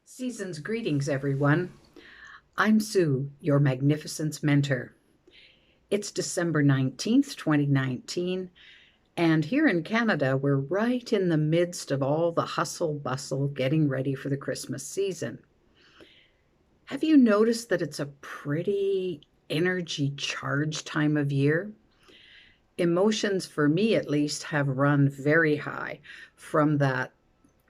Season's greetings, everyone. I'm Sue, your magnificence mentor. It's December 19th, 2019, and here in Canada, we're right in the midst of all the hustle bustle getting ready for the Christmas season. Have you noticed that it's a pretty energy charged time of year? Emotions, for me at least, have run very high from that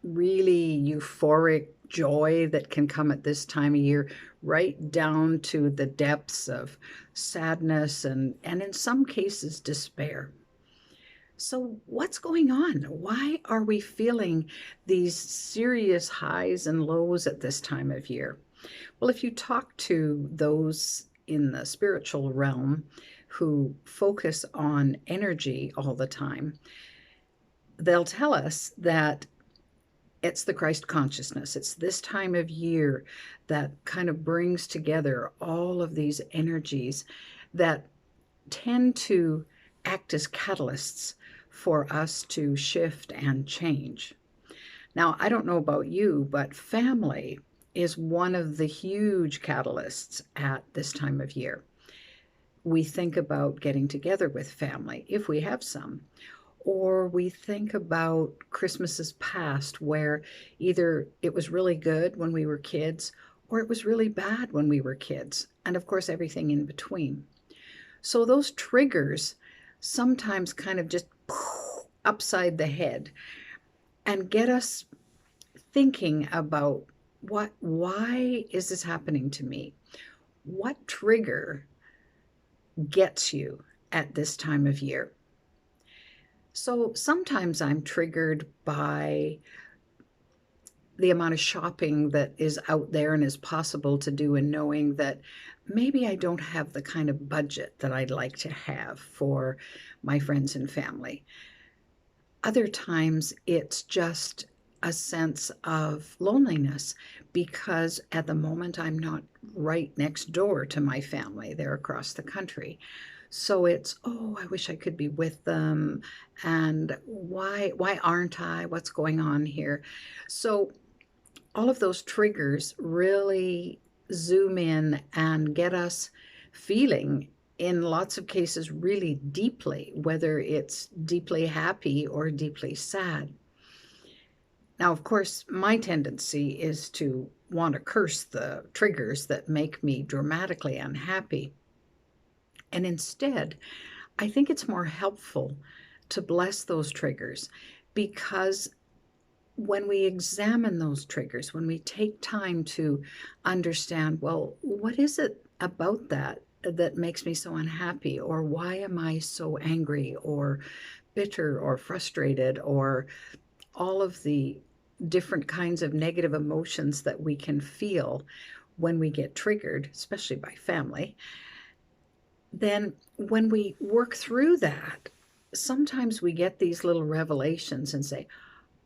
really euphoric joy that can come at this time of year, right down to the depths of sadness and in some cases, despair. So, what's going on? Why are we feeling these serious highs and lows at this time of year? Well, if you talk to those in the spiritual realm who focus on energy all the time, they'll tell us that it's the Christ consciousness. It's this time of year that kind of brings together all of these energies that tend to act as catalysts for us to shift and change. Now, I don't know about you, but family is one of the huge catalysts at this time of year. We think about getting together with family, if we have some, or we think about Christmases past where either it was really good when we were kids or it was really bad when we were kids, and of course, everything in between. So those triggers sometimes kind of just upside the head and get us thinking about why is this happening to me? What trigger gets you at this time of year? So sometimes I'm triggered by the amount of shopping that is out there and is possible to do, and knowing that maybe I don't have the kind of budget that I'd like to have for my friends and family. Other times it's just a sense of loneliness because at the moment I'm not right next door to my family. They're across the country. So it's, oh, I wish I could be with them. And why aren't I? What's going on here? So all of those triggers really zoom in and get us feeling, in lots of cases, really deeply, whether it's deeply happy or deeply sad. Now, of course, my tendency is to want to curse the triggers that make me dramatically unhappy. And instead, I think it's more helpful to bless those triggers, because when we examine those triggers, when we take time to understand, well, what is it about that makes me so unhappy? Or why am I so angry or bitter or frustrated, or all of the different kinds of negative emotions that we can feel when we get triggered, especially by family? Then when we work through that, sometimes we get these little revelations and say,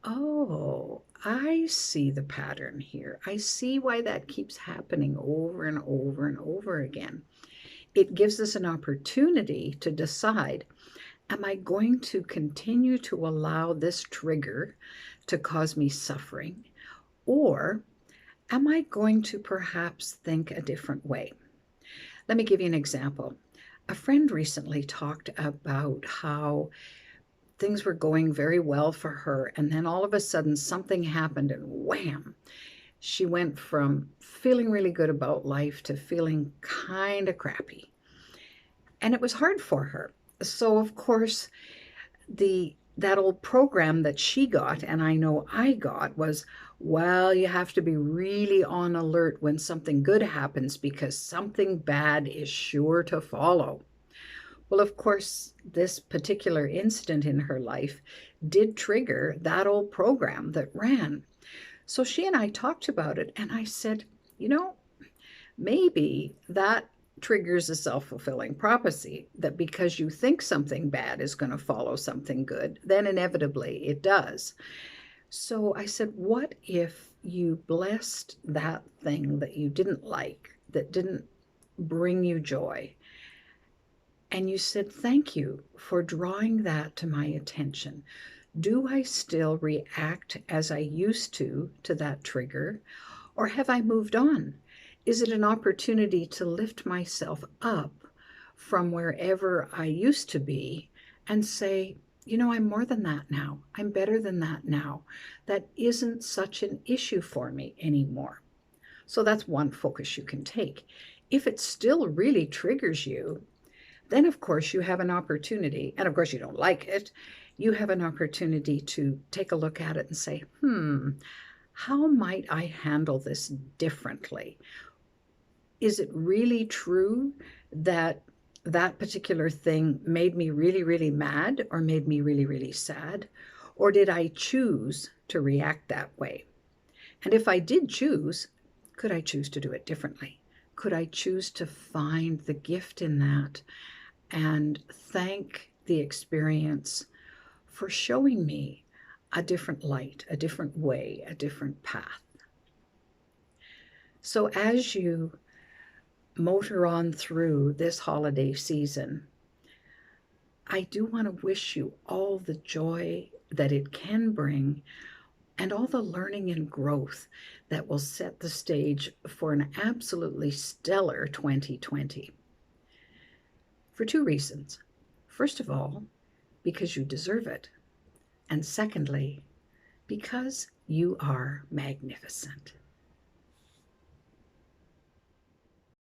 oh, I see the pattern here. I see why that keeps happening over and over and over again. It gives us an opportunity to decide, am I going to continue to allow this trigger to cause me suffering? Or am I going to perhaps think a different way? Let me give you an example. A friend recently talked about how things were going very well for her, and then all of a sudden something happened and wham, she went from feeling really good about life to feeling kind of crappy. And it was hard for her. So of course, the that old program that she got, and I know I got, was, well, you have to be really on alert when something good happens because something bad is sure to follow. Well, of course, this particular incident in her life did trigger that old program that ran. So she and I talked about it, and I said, you know, maybe that triggers a self-fulfilling prophecy, that because you think something bad is going to follow something good, then inevitably it does. So I said, what if you blessed that thing that you didn't like, that didn't bring you joy, and you said, thank you for drawing that to my attention. Do I still react as I used to that trigger? Or have I moved on? Is it an opportunity to lift myself up from wherever I used to be and say, you know, I'm more than that now. I'm better than that now. That isn't such an issue for me anymore. So that's one focus you can take. If it still really triggers you, then of course you have an opportunity, and of course you don't like it, you have an opportunity to take a look at it and say, how might I handle this differently? Is it really true that that particular thing made me really, really mad or made me really, really sad? Or did I choose to react that way? And if I did choose, could I choose to do it differently? Could I choose to find the gift in that and thank the experience for showing me a different light, a different way, a different path? So as you motor on through this holiday season, I do want to wish you all the joy that it can bring and all the learning and growth that will set the stage for an absolutely stellar 2020. For two reasons. First of all, because you deserve it. And secondly, because you are magnificent.